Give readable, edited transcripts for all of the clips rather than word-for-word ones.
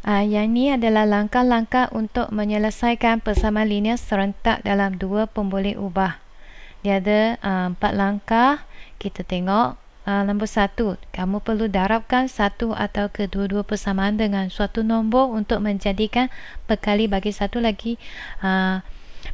Yang ni adalah langkah-langkah untuk menyelesaikan persamaan linear serentak dalam dua pemboleh ubah. Dia ada 4 langkah. Kita tengok nombor 1. Kamu perlu darabkan satu atau kedua-dua persamaan dengan suatu nombor untuk menjadikan perkali bagi satu lagi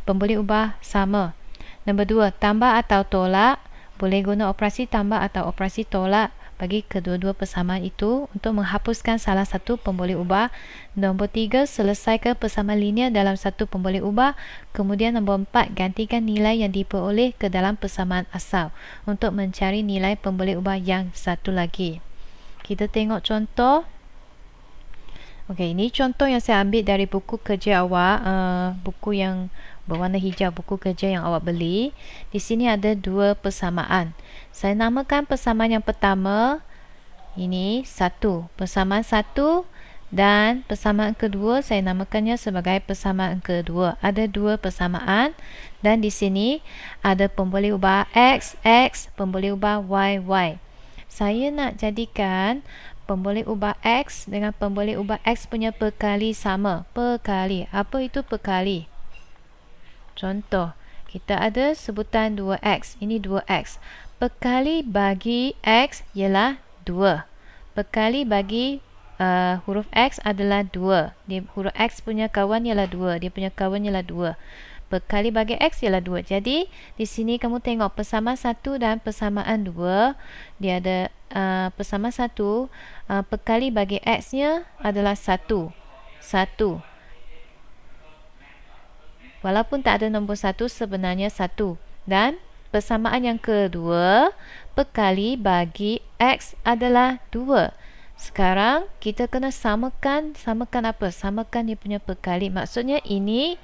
pemboleh ubah sama. Nombor 2. Tambah atau tolak. Boleh guna operasi tambah atau operasi tolak bagi kedua-dua persamaan itu untuk menghapuskan salah satu pemboleh ubah. Nombor 3, selesaikan persamaan linear dalam satu pemboleh ubah. Kemudian nombor 4, gantikan nilai yang diperoleh ke dalam persamaan asal untuk mencari nilai pemboleh ubah yang satu lagi. Kita tengok contoh. Okey, ini contoh yang saya ambil dari buku kerja awak, buku yang berwarna hijau, buku kerja yang awak beli. Di sini ada dua persamaan. Saya namakan persamaan yang pertama, ini 1, persamaan 1, dan persamaan kedua saya namakannya sebagai persamaan kedua. Ada dua persamaan dan di sini ada pemboleh ubah X, X, pemboleh ubah Y, Y. Saya nak jadikan pemboleh ubah X dengan pemboleh ubah X punya perkali sama. Perkali. Apa itu perkali? Contoh, kita ada sebutan 2X. Ini 2X. Perkali bagi X ialah 2. Perkali bagi huruf X adalah 2. Huruf X punya kawan ialah 2. Dia punya kawan ialah 2. Perkali bagi X ialah 2. Jadi, di sini kamu tengok persamaan 1 dan persamaan 2. Dia ada persamaan 1. Perkali bagi X-nya adalah 1. 1. Walaupun tak ada nombor 1, sebenarnya 1. Dan persamaan yang kedua, perkali bagi X adalah 2. Sekarang kita kena samakan. Samakan apa? Samakan dia punya perkali. Maksudnya ini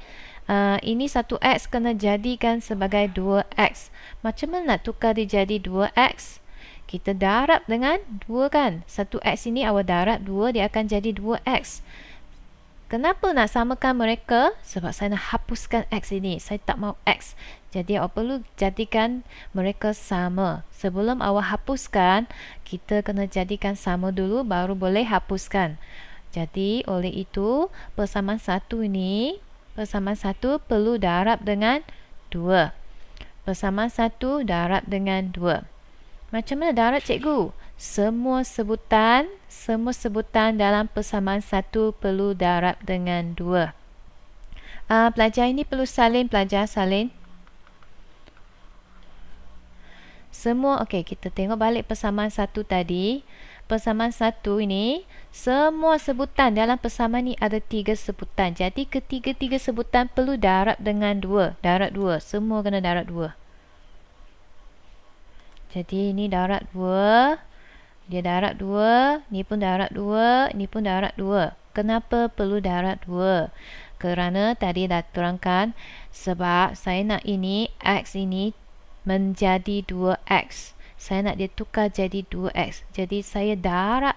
1X kena jadikan sebagai 2X. Macam mana nak tukar dia jadi 2X? Kita darab dengan 2 kan? 1X ini awak darab 2, dia akan jadi 2X. Kenapa nak samakan mereka? Sebab saya nak hapuskan X ini. Saya tak mahu X. Jadi awak perlu jadikan mereka sama. Sebelum awak hapuskan, kita kena jadikan sama dulu, baru boleh hapuskan. Jadi oleh itu, persamaan 1 ini, persamaan 1 perlu darab dengan 2. Persamaan 1 darab dengan 2. Macam mana darab, cikgu? Semua sebutan dalam persamaan 1 perlu darab dengan 2. Pelajar ini perlu salin, pelajar salin. Semua, okey, kita tengok balik persamaan 1 tadi. Persamaan 1 ini, semua sebutan dalam persamaan ni ada 3 sebutan. Jadi ketiga-tiga sebutan perlu darab dengan 2. Darab 2. Semua kena darab 2. Jadi ini darab 2. Dia darab 2. Ni pun darab 2. Ni pun darab 2. Kenapa perlu darab 2? Kerana tadi dah terangkan, sebab saya nak ini, X ini menjadi 2X. Saya nak dia tukar jadi 2X. Jadi saya darab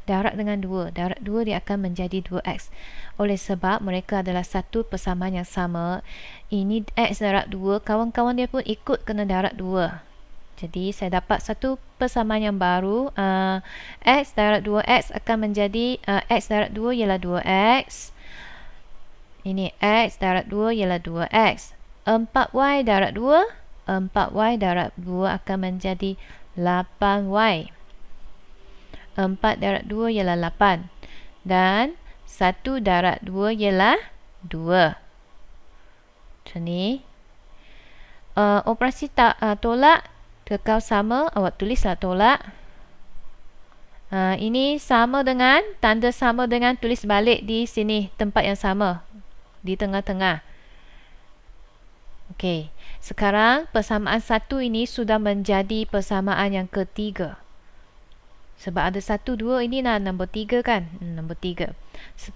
dengan 2. Darab 2 dia akan menjadi 2X. Oleh sebab mereka adalah satu persamaan yang sama. Ini X darab 2. Kawan-kawan dia pun ikut kena darab 2. Jadi saya dapat satu persamaan yang baru. X darab 2X akan menjadi X darab 2 ialah 2X. Ini X darab 2 ialah 2X. 4Y darab 2. 4Y darab 2 akan menjadi 8Y. 4 darab 2 ialah 8. Dan 1 darab 2 ialah 2. Macam ni. Operasi tolak, kekal sama, awak tulislah tolak. Ini sama dengan, tanda sama dengan, tulis balik di sini, tempat yang sama, di tengah-tengah. Okey, sekarang persamaan 1 ini sudah menjadi persamaan yang ketiga. Sebab ada 1, 2, ini lah nombor 3 kan? Nombor 3.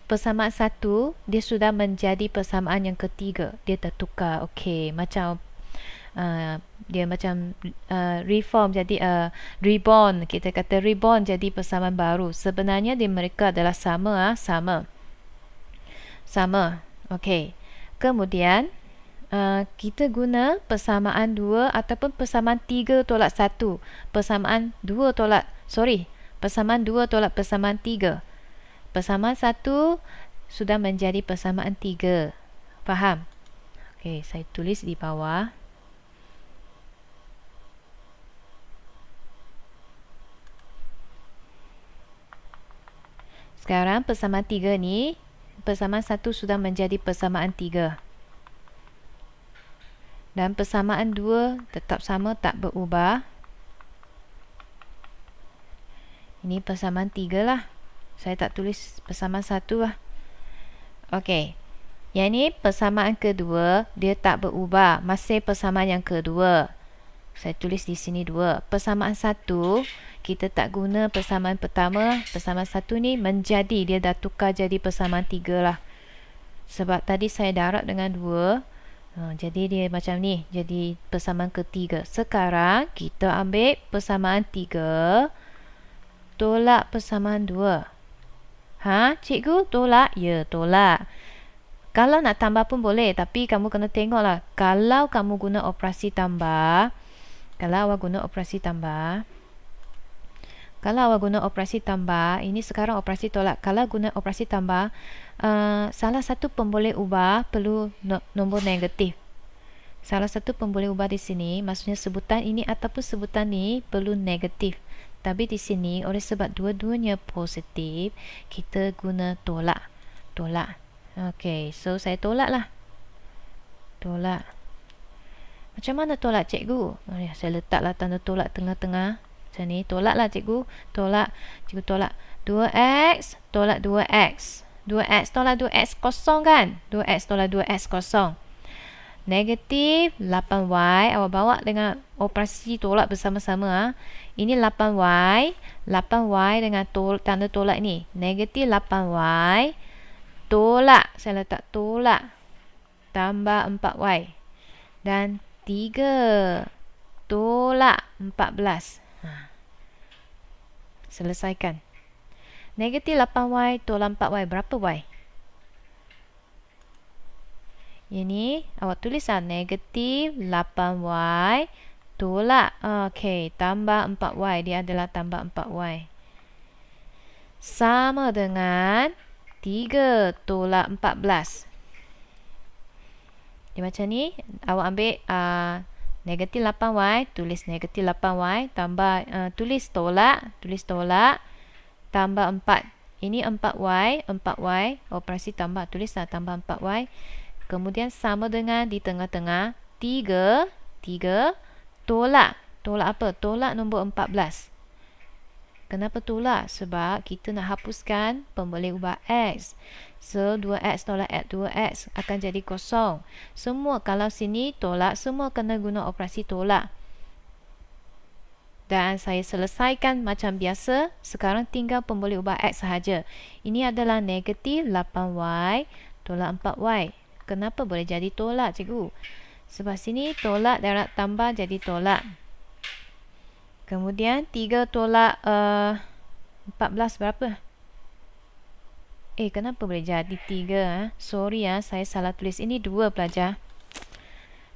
Persamaan 1, dia sudah menjadi persamaan yang ketiga. Dia tertukar. Okey, macam dia macam reform, jadi reborn. Kita kata reborn jadi persamaan baru. Sebenarnya mereka adalah sama. Sama. Okey. Kemudian kita guna persamaan 2 ataupun persamaan 3 tolak 1. Persamaan 2 tolak persamaan 3. Persamaan 1 sudah menjadi persamaan 3. Faham? Okey, saya tulis di bawah. Sekarang persamaan 3 ni, persamaan 1 sudah menjadi persamaan 3. Dan persamaan 2 tetap sama, tak berubah. Ini persamaan 3 lah. Saya tak tulis persamaan 1 lah. Okey. Yang ini persamaan kedua, dia tak berubah. Masih persamaan yang kedua. Saya tulis di sini 2. Persamaan 1, kita tak guna persamaan pertama. Persamaan 1 ni menjadi, dia dah tukar jadi persamaan 3 lah. Sebab tadi saya darab dengan 2. Jadi dia macam ni. Jadi persamaan ketiga. Sekarang kita ambil persamaan 3. Tolak persamaan 2. Cikgu tolak? Ya, tolak. Kalau nak tambah pun boleh, tapi kamu kena tengoklah. Kalau kamu guna operasi tambah, ini sekarang operasi tolak. Kalau guna operasi tambah, salah satu pemboleh ubah perlu nombor negatif. Salah satu pemboleh ubah di sini, maksudnya sebutan ini ataupun sebutan ni perlu negatif. Tapi di sini, oleh sebab dua-duanya positif, kita guna tolak. Okey, so saya tolak lah. Tolak. Macam mana tolak, cikgu? Saya letaklah tanda tolak tengah-tengah. Macam ni, tolak lah cikgu. Cikgu tolak 2x, tolak 2x. 2x tolak 2x kosong kan? 2x tolak 2x kosong. Negatif 8y, awak bawa dengan operasi tolak bersama-sama. Ini 8y dengan tanda tolak ni. Negatif 8y, tolak, saya letak tolak, tambah 4y. Dan 3, tolak 14. Selesaikan. Negatif 8y, tolak 4y, berapa y? Ini awak tulis negatif 8y tolak. Okey, tambah 4y. Dia adalah tambah 4y. Sama dengan 3 tolak 14. Dia macam ni. Awak ambil negatif 8y, tulis negatif 8y, tambah tulis tolak, tambah 4. Ini 4y, operasi tambah, tulislah tambah 4y. Kemudian sama dengan di tengah-tengah 3 tolak. Tolak apa? Tolak nombor 14. Kenapa tolak? Sebab kita nak hapuskan pemboleh ubah x. So 2x tolak 2x akan jadi kosong. Semua kalau sini tolak, semua kena guna operasi tolak. Dan saya selesaikan macam biasa. Sekarang tinggal pemboleh ubah x sahaja. Ini adalah negatif 8y tolak 4y. Kenapa boleh jadi tolak, cikgu? Sebab sini tolak darab tambah jadi tolak. Kemudian 3 tolak 14 berapa? Kenapa boleh jadi 3? Sorry saya salah tulis. Ini 2 pelajar.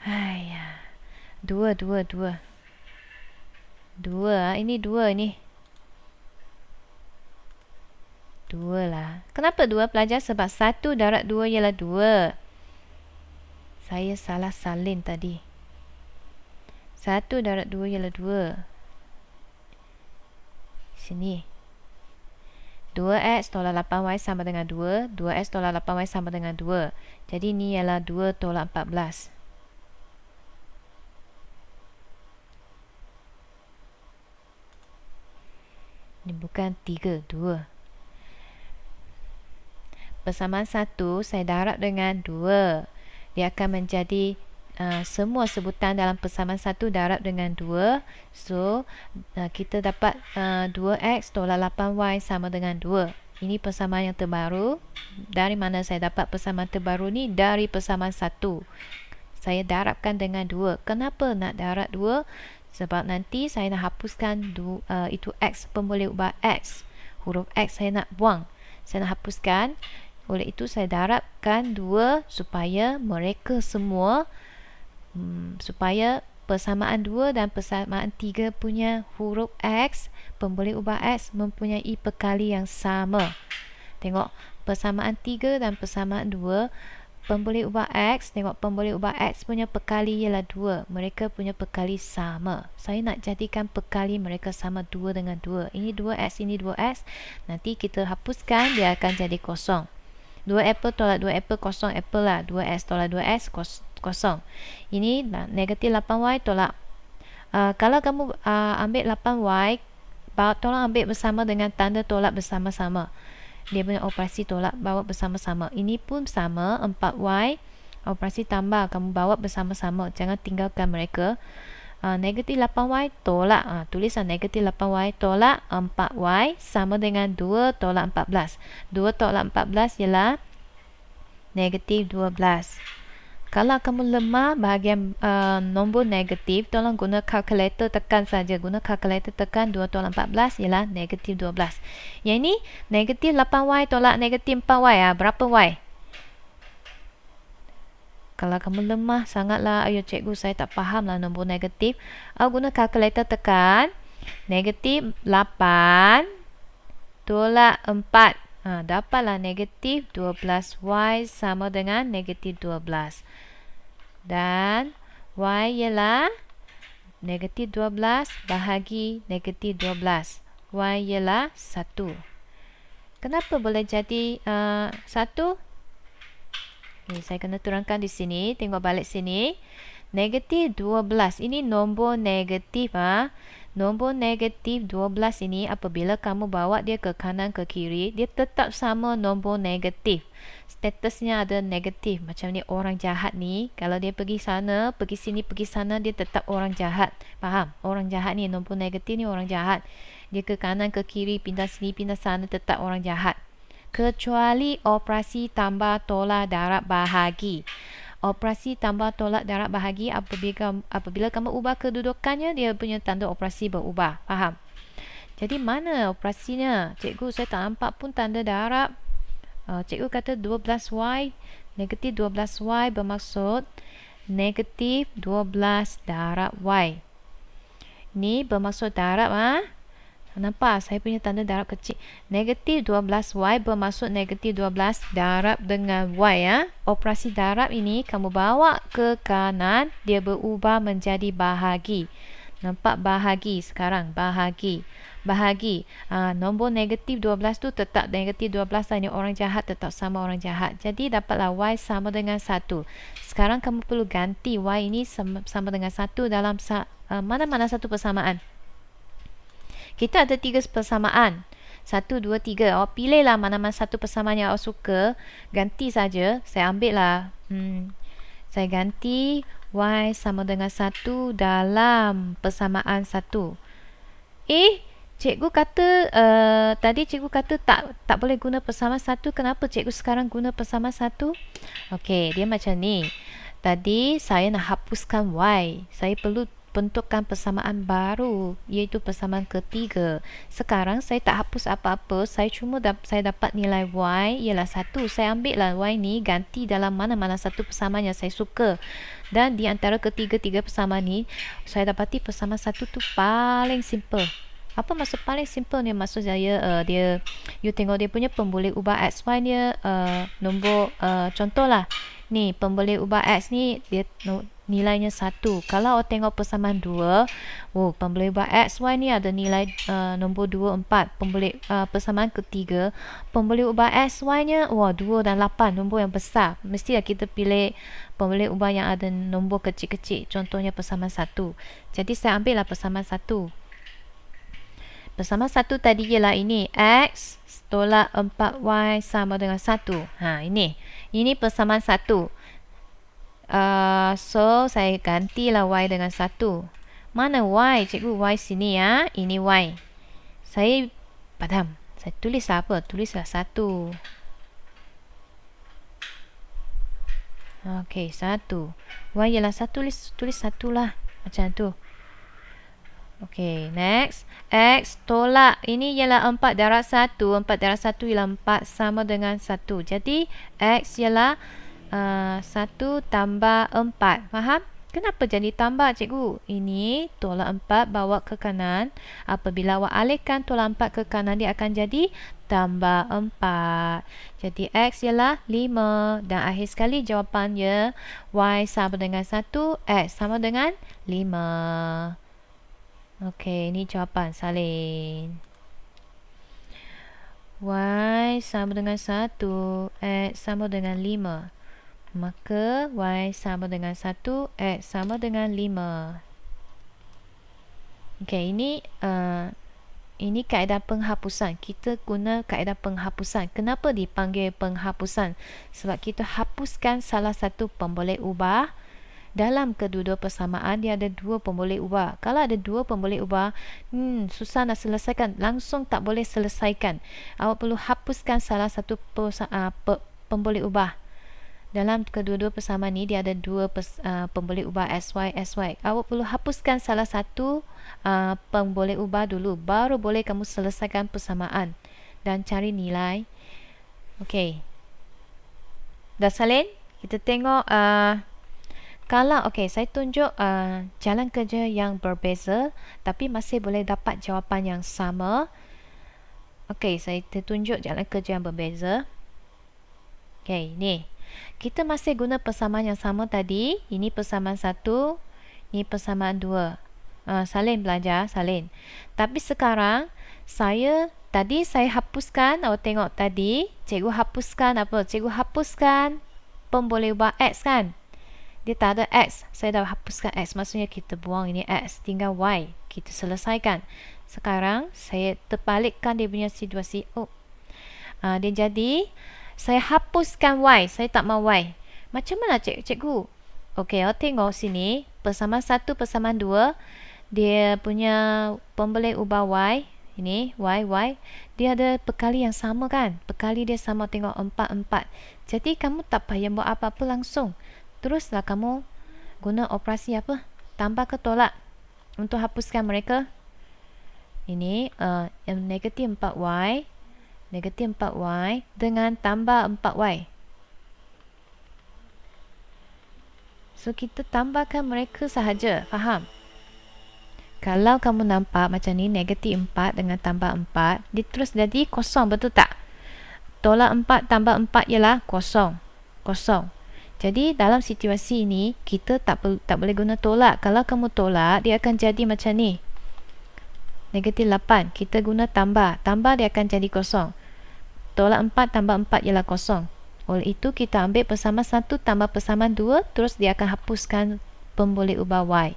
2. 2, ini 2 ini. 2 lah. Kenapa 2 pelajar? Sebab 1 darab 2 ialah 2. Saya salah salin tadi. 1 darab 2 ialah 2. Sini. 2x tolak 8y sama dengan 2. 2x tolak 8y sama dengan 2. Jadi ni ialah 2 tolak 14. Ini bukan 3, 2. Persamaan 1 saya darab dengan 2. Dia akan menjadi semua sebutan dalam persamaan 1 darab dengan 2. So, kita dapat 2x tolak 8y sama dengan 2. Ini persamaan yang terbaru. Dari mana saya dapat persamaan terbaru ni? Dari persamaan 1. Saya darabkan dengan 2. Kenapa nak darab 2? Sebab nanti saya nak hapuskan itu x pemboleh ubah x. Huruf x saya nak buang. Saya nak hapuskan. Oleh itu saya darabkan 2 supaya mereka semua supaya persamaan 2 dan persamaan 3 punya huruf x, pemboleh ubah x mempunyai perkali yang sama. Tengok persamaan 3 dan persamaan 2. Pemboleh ubah X, tengok pemboleh ubah X punya perkali ialah 2. Mereka punya perkali sama. Saya nak jadikan perkali mereka sama 2 dengan 2. Ini 2X, ini 2X. Nanti kita hapuskan, dia akan jadi kosong. 2 apple tolak 2 apple, kosong apple lah. 2X tolak 2X, kosong. Ini negatif 8Y tolak. Kalau kamu ambil 8Y, tolong ambil bersama dengan tanda tolak bersama-sama. Dia punya operasi tolak bawa bersama-sama. Ini pun sama, 4Y operasi tambah kamu bawa bersama-sama, jangan tinggalkan mereka. Negatif 8Y tolak, tulislah negatif 8Y tolak 4Y sama dengan 2 tolak 14. 2 tolak 14 ialah negatif 12. Kalau kamu lemah bahagian nombor negatif, tolong guna kalkulator, tekan saja. Guna kalkulator, tekan 2 tolak 14 ialah negatif 12. Yang ini negatif 8Y tolak negatif 4Y. Berapa Y? Kalau kamu lemah sangatlah, ayo cikgu saya tak faham lah nombor negatif. Guna kalkulator, tekan negatif 8 tolak 4. Dapatlah negatif 12Y sama dengan negatif 12. Dan Y ialah negatif 12 bahagi negatif 12. Y ialah 1. Kenapa boleh jadi 1? Ni saya kena turunkan di sini. Tengok balik sini. Negatif 12. Ini nombor negatif. Nombor negatif 12 ini apabila kamu bawa dia ke kanan ke kiri, dia tetap sama nombor negatif. Statusnya ada negatif. Macam ni orang jahat ni, kalau dia pergi sana, pergi sini, pergi sana, dia tetap orang jahat. Faham? Orang jahat ni, nombor negatif ni orang jahat. Dia ke kanan ke kiri, pindah sini, pindah sana, tetap orang jahat. Kecuali operasi tambah tolak darab bahagi. Operasi tambah tolak darab bahagi apabila kamu ubah kedudukannya, dia punya tanda operasi berubah. Faham? Jadi mana operasinya? Cikgu saya tak nampak pun tanda darab. Cikgu kata 12Y, negatif 12Y bermaksud negatif 12 darab Y. Ini bermaksud darab. Nampak saya punya tanda darab kecil. Negatif 12Y bermaksud negatif 12 darab dengan Y. Operasi darab ini kamu bawa ke kanan, dia berubah menjadi bahagi. Nampak bahagi sekarang? Bahagi. Bahagi. Nombor negatif 12 tu tetap negatif 12. Ini orang jahat tetap sama orang jahat. Jadi dapatlah Y sama dengan 1. Sekarang kamu perlu ganti Y ini sama dengan 1 dalam mana-mana satu persamaan. Kita ada 3 persamaan. 1, 2, 3. Awak pilihlah mana-mana satu persamaan yang awak suka. Ganti saja. Saya ambil lah. Saya ganti Y sama dengan 1 dalam persamaan 1. Cikgu kata tadi cikgu kata tak boleh guna persamaan 1. Kenapa cikgu sekarang guna persamaan 1? Okey, dia macam ni. Tadi saya nak hapuskan Y. Saya perlu bentukkan persamaan baru, iaitu persamaan ketiga. Sekarang saya tak hapus apa-apa, saya cuma saya dapat nilai Y ialah 1. Saya ambil lah Y ni, ganti dalam mana-mana satu persamaan yang saya suka. Dan di antara ketiga-tiga persamaan ni, saya dapati persamaan 1 tu paling simple. Apa maksud paling simple ni? Maksud saya you tengok dia punya pemboleh ubah XY dia nombor contohlah. Ni pemboleh ubah X ni dia nilainya 1. Kalau awak tengok persamaan 2, pemboleh ubah XY ni ada nilai nombor 2, 4. Pemboleh persamaan ketiga, pemboleh ubah XY nya 2 dan 8, nombor yang besar. Mestilah kita pilih pemboleh ubah yang ada nombor kecil-kecil. Contohnya persamaan 1. Jadi saya ambil lah persamaan 1. Persamaan 1 tadi ialah ini, X tolak 4Y sama dengan 1. Ini persamaan 1. So saya gantilah Y dengan 1. Mana Y? Cikgu Y sini ya. Ini Y. Saya padam. Saya tulislah apa? Tulislah 1. Okey, 1. Y ialah 1. Tulis 1 lah. Macam tu. Okey, next. X tolak. Ini ialah 4 darab 1. 4 darab 1 ialah 4 sama dengan 1. Jadi, X ialah 1 tambah 4. Faham? Kenapa jadi tambah, cikgu? Ini tolak 4 bawa ke kanan. Apabila awak alihkan tolak 4 ke kanan, dia akan jadi tambah 4. Jadi X ialah 5. Dan akhir sekali jawapannya Y sama dengan 1, X sama dengan 5. Okey, ini jawapan salin. Y sama dengan 1, X sama dengan 5. Maka Y sama dengan 1, X sama dengan 5. Okey, ini kaedah penghapusan. Kita guna kaedah penghapusan. Kenapa dipanggil penghapusan? Sebab kita hapuskan salah satu pemboleh ubah. Dalam kedua-dua persamaan, dia ada dua pemboleh ubah. Kalau ada dua pemboleh ubah, susah nak selesaikan. Langsung tak boleh selesaikan. Awak perlu hapuskan salah satu pemboleh ubah. Dalam kedua-dua persamaan ni, dia ada dua pemboleh ubah SY, SY. Awak perlu hapuskan salah satu pemboleh ubah dulu. Baru boleh kamu selesaikan persamaan. Dan cari nilai. Okey. Dah salin? Kita tengok kalau, okey, saya tunjuk jalan kerja yang berbeza. Tapi masih boleh dapat jawapan yang sama. Okey, saya tunjuk jalan kerja yang berbeza. Okey, ni. Kita masih guna persamaan yang sama tadi. Ini persamaan 1, ini persamaan 2. Salin belajar, salin. Tapi sekarang tadi saya hapuskan. Awak tengok tadi cikgu hapuskan apa? Cikgu hapuskan pemboleh ubah X kan? Dia tak ada X. Saya dah hapuskan X. Maksudnya kita buang ini X, tinggal Y. Kita selesaikan. Sekarang saya terbalikkan dia punya situasi. Dia jadi saya hapuskan Y. Saya tak mahu Y. Macam mana cikgu? Okey, awak tengok sini. Persamaan 1, persamaan 2. Dia punya pemboleh ubah Y. Ini, Y. Dia ada perkali yang sama kan? Perkali dia sama, tengok 4, 4. Jadi, kamu tak payah buat apa-apa langsung. Teruslah kamu guna operasi apa? Tambah ke tolak. Untuk hapuskan mereka. Ini, negatif 4Y. Negatif 4Y dengan tambah 4Y. So, kita tambahkan mereka sahaja. Faham? Kalau kamu nampak macam ni, negatif 4 dengan tambah 4, dia terus jadi kosong, betul tak? Tolak 4 tambah 4 ialah kosong. Kosong. Jadi, dalam situasi ini, kita tak boleh guna tolak. Kalau kamu tolak, dia akan jadi macam ni. Negatif 8. Kita guna tambah. Tambah dia akan jadi kosong. Tolak 4 tambah 4 ialah kosong. Oleh itu, kita ambil persamaan 1 tambah persamaan 2, terus dia akan hapuskan pemboleh ubah Y.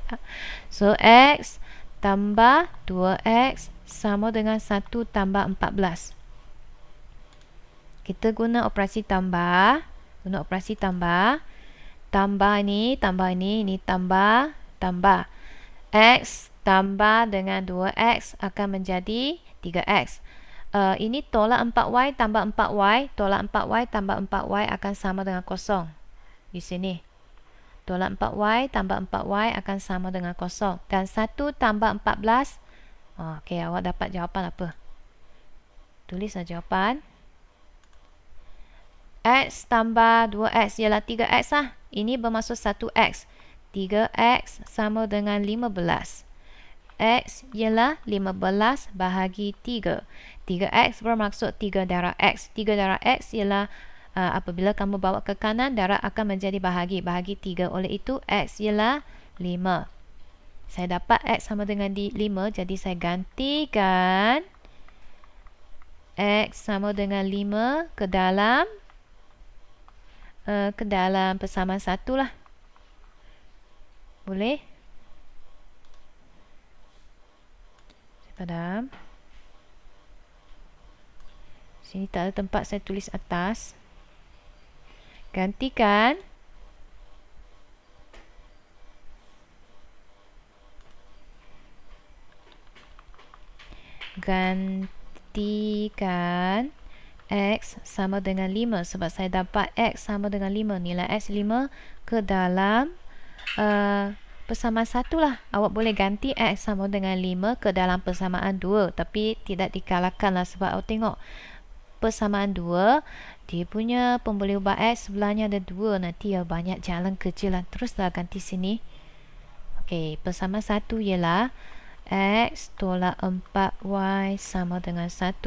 So, X tambah 2X sama dengan 1 tambah 14. Kita guna operasi tambah. Guna operasi tambah. Tambah ini, ini tambah, tambah. X tambah dengan 2X akan menjadi 3X. Ini tolak 4Y tambah 4Y. Tolak 4Y tambah 4Y akan sama dengan kosong. Di sini. Tolak 4Y tambah 4Y akan sama dengan kosong. Dan 1 tambah 14. Okey, awak dapat jawapan apa? Tulislah jawapan. X tambah 2X ialah 3X lah. Ini bermaksud 1X. 3X sama dengan 15. X ialah 15 bahagi 3. 3X bermaksud 3 darab X. 3 darab X ialah apabila kamu bawa ke kanan, darab akan menjadi bahagi 3. Oleh itu, X ialah 5. Saya dapat X sama dengan 5. Jadi, saya gantikan X sama dengan 5 ke dalam persamaan 1 lah. Boleh? Padam. Sini tak ada tempat saya tulis atas. Gantikan X sama dengan 5. Sebab saya dapat X sama dengan 5. Nilai X 5 ke dalam persamaan 1 lah. Awak boleh ganti X sama dengan 5 ke dalam persamaan 2. Tapi tidak dikalahkan lah. Sebab awak tengok persamaan 2, dia punya pemboleh ubah X sebelahnya ada 2. Nanti banyak jalan kerja lah. Teruslah ganti sini. Okey, bersama 1 ialah X tolak 4Y sama dengan 1.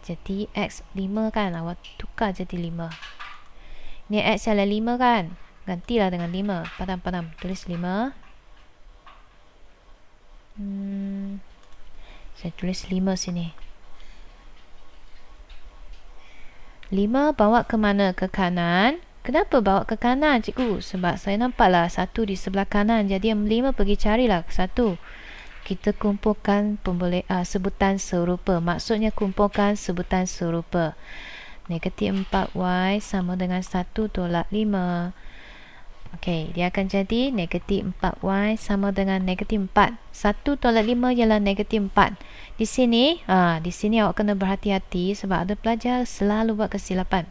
Jadi X 5 kan, awak tukar jadi 5. Ni X ialah 5 kan, gantilah dengan 5. Padam, tulis 5. Saya tulis 5 sini. 5 bawa ke mana? Ke kanan. Kenapa bawa ke kanan, cikgu? Sebab saya nampaklah 1 di sebelah kanan. Jadi 5 pergi carilah 1. Kita kumpulkan sebutan serupa. Maksudnya kumpulkan sebutan serupa. Negatif 4Y sama dengan 1 tolak 5. Okey, dia akan jadi negatif 4Y sama dengan negatif 4. 1 tolak 5 ialah negatif 4. Di sini awak kena berhati-hati sebab ada pelajar selalu buat kesilapan.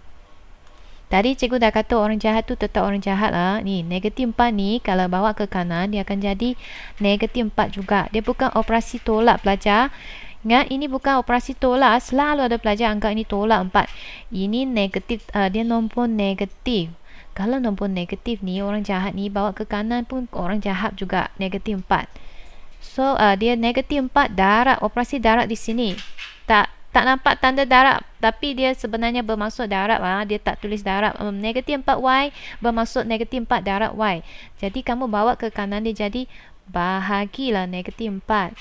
Tadi cikgu dah kata orang jahat tu tetap orang jahat lah. Ni, negatif 4 ni kalau bawa ke kanan, dia akan jadi negatif 4 juga. Dia bukan operasi tolak, pelajar. Ingat, ini bukan operasi tolak. Selalu ada pelajar anggap ini tolak 4. Ini negatif, dia nombor negatif. Kalau nombor negatif ni, orang jahat ni bawa ke kanan pun orang jahat juga, negatif 4. So, dia negatif 4 darab, operasi darab di sini. Tak nampak tanda darab, tapi dia sebenarnya bermaksud darab. Dia tak tulis darab. Negatif 4Y bermaksud negatif 4 darab Y. Jadi kamu bawa ke kanan, dia jadi bahagilah negatif 4.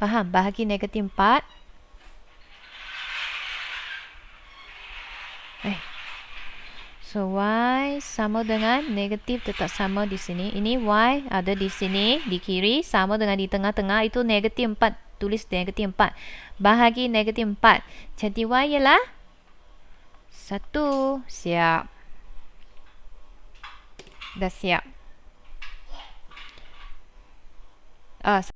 Faham? Bahagi negatif 4. So Y sama dengan negatif tetap sama di sini. Ini Y ada di sini, di kiri, sama dengan di tengah-tengah. Itu negatif 4. Tulis negatif 4. Bahagi negatif 4. Jadi Y ialah 1. Siap. Dah siap.